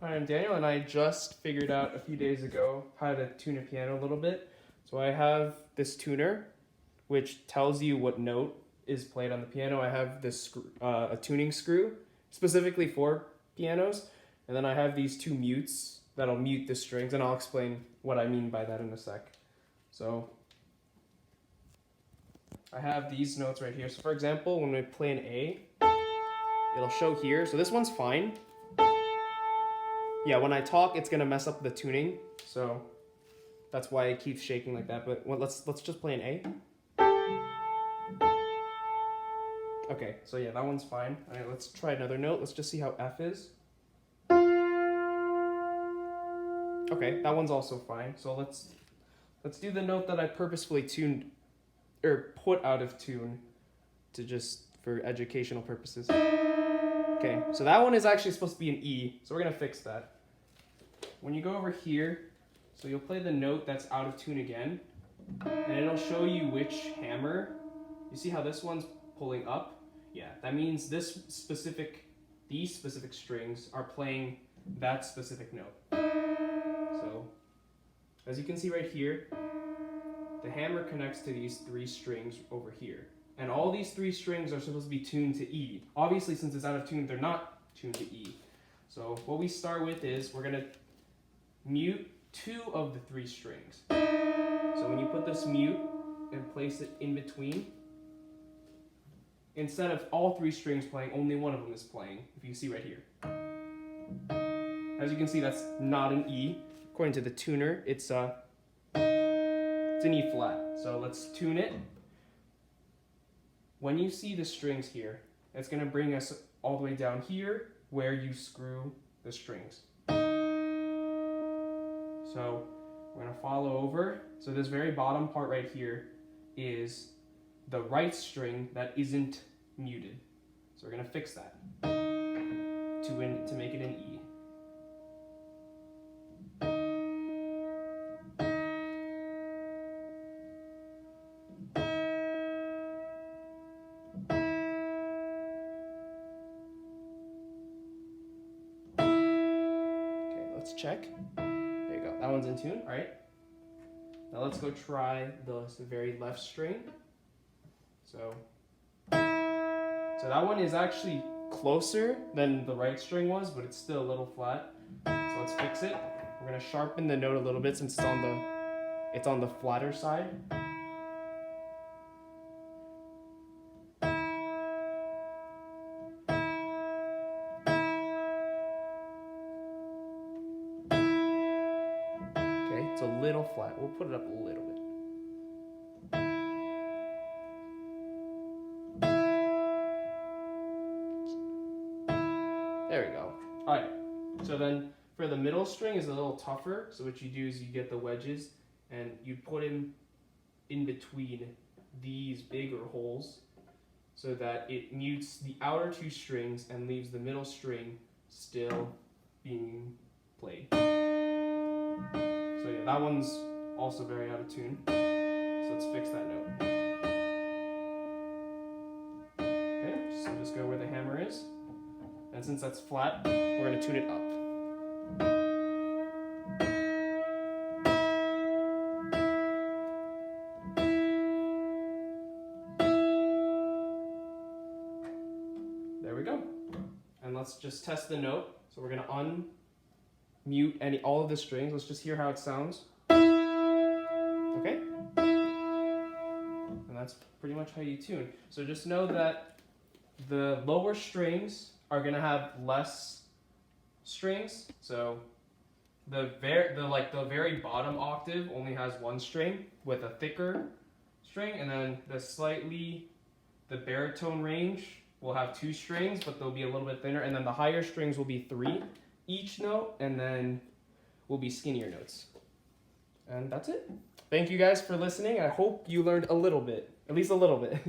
Hi, I'm Daniel, and I just figured out a few days ago how to tune a piano a little bit. So I have this tuner, which tells you what note is played on the piano. I have this a tuning screw specifically for pianos, and then I have these two mutes that'll mute the strings, and I'll explain what I mean by that in a sec. So I have these notes right here. So for example, when we play an A, it'll show here. So this one's fine. Yeah, when I talk, it's gonna mess up the tuning, so that's why it keeps shaking like that. But let's just play an A. Okay, so yeah, that one's fine. All right, let's try another note. Let's just see how F is. Okay, that one's also fine. So let's do the note that I purposefully tuned or put out of tune to just for educational purposes. Okay, so that one is actually supposed to be an E, so we're gonna fix that. When you go over here, so you'll play the note that's out of tune again, and it'll show you which hammer. You see how this one's pulling up? Yeah, that means these specific strings are playing that specific note. So, as you can see right here, the hammer connects to these three strings over here. And all these three strings are supposed to be tuned to E. Obviously, since it's out of tune, they're not tuned to E. So what we start with is we're gonna mute two of the three strings. So when you put this mute and place it in between, instead of all three strings playing, only one of them is playing, if you see right here. As you can see, that's not an E. According to the tuner, it's an E flat. So let's tune it. When you see the strings here, it's going to bring us all the way down here where you screw the strings. So we're going to follow over. So this very bottom part right here is the right string that isn't muted. So we're going to fix that to make it an E. Let's check. There you go. That one's in tune. All right. Now let's go try the very left string. So that one is actually closer than the right string was, but it's still a little flat. So let's fix it. We're gonna sharpen the note a little bit since it's on the flatter side. It's a little flat. We'll put it up a little bit. There we go. All right. So then for the middle string is a little tougher. So what you do is you get the wedges and you put them in between these bigger holes so that it mutes the outer two strings and leaves the middle string still being played. So yeah, that one's also very out of tune. So let's fix that note. Okay, so just go where the hammer is. And since that's flat, we're going to tune it up. There we go. And let's just test the note. So we're going to unmute all of the strings. Let's just hear how it sounds. Okay? And that's pretty much how you tune. So just know that the lower strings are going to have less strings. So the very bottom octave only has one string with a thicker string, and then the baritone range will have two strings, but they'll be a little bit thinner, and then the higher strings will be three each note, and then will be skinnier notes. And that's it. Thank you guys for listening. I hope you learned a little bit, at least a little bit.